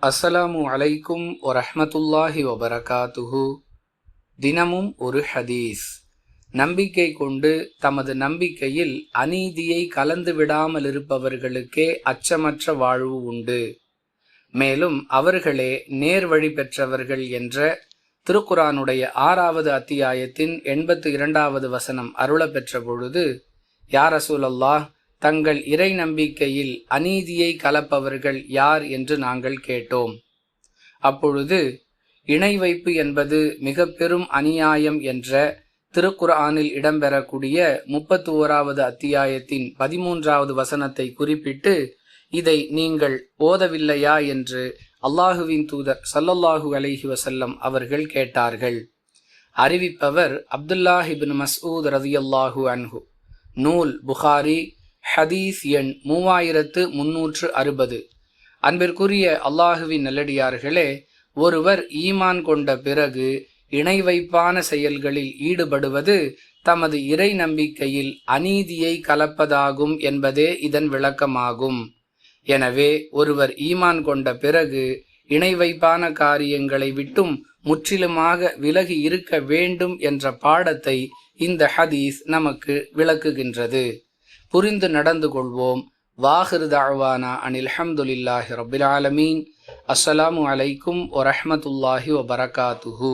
அஸ்ஸலாமு அலைக்கும் வரஹ்மத்துல்லாஹி வபரகாத்துஹு. தினமும் ஒரு ஹதீஸ். நம்பிக்கை கொண்டு தமது நம்பிக்கையில் அநீதியை கலந்து விடாமல் இருப்பவர்களுக்கே அச்சமற்ற வாழ்வு உண்டு, மேலும் அவர்களே நேர்வழி பெற்றவர்கள் என்ற திருக்குரானுடைய 6வது அத்தியாயத்தின் 82வது வசனம் அருளப்பெற்ற பொழுது, யா ரசூலல்லாஹ், தங்கள் இறை நம்பிக்கையில் அநீதியை கலப்பவர்கள் யார் என்று நாங்கள் கேட்டோம். அப்பொழுது இணை வைப்பு என்பது மிக பெரும் அநியாயம் என்ற திருக்குர்ஆனில் இடம்பெறக்கூடிய 31வது அத்தியாயத்தின் 13வது வசனத்தை குறிப்பிட்டு, இதை நீங்கள் ஓதவில்லையா என்று அல்லாஹுவின் தூதர் ஸல்லல்லாஹு அலைஹி வஸல்லம் அவர்கள் கேட்டார்கள். அறிவிப்பவர் அப்துல்லாஹ் இப்னு மஸ்ஊத் ரலியல்லாஹு அன்ஹு. நூல் புகாரி, ஹதீஸ் எண் 3360. அன்பிற்குரிய அல்லாஹுவின் நல்லடியார்களே, ஒருவர் ஈமான் கொண்ட பிறகு இணை வைப்பான செயல்களில் ஈடுபடுவது தமது இறை நம்பிக்கையில் அநீதியை கலப்பதாகும் என்பதே இதன் விளக்கமாகும். எனவே ஒருவர் ஈமான் கொண்ட பிறகு இணை வைப்பான காரியங்களை விட்டும் முற்றிலுமாக விலகி இருக்க வேண்டும் என்ற பாடத்தை இந்த ஹதீஸ் நமக்கு விளக்குகின்றது. புரிந்து நடந்து கொள்வோம். வாஹிரு தஅவானா அனில் ஹம்துலில்லாஹி ரப்பில் ஆலமீன். அஸ்ஸலாமு அலைக்கும் வரஹ்மத்துல்லாஹி வபரகாத்துஹு.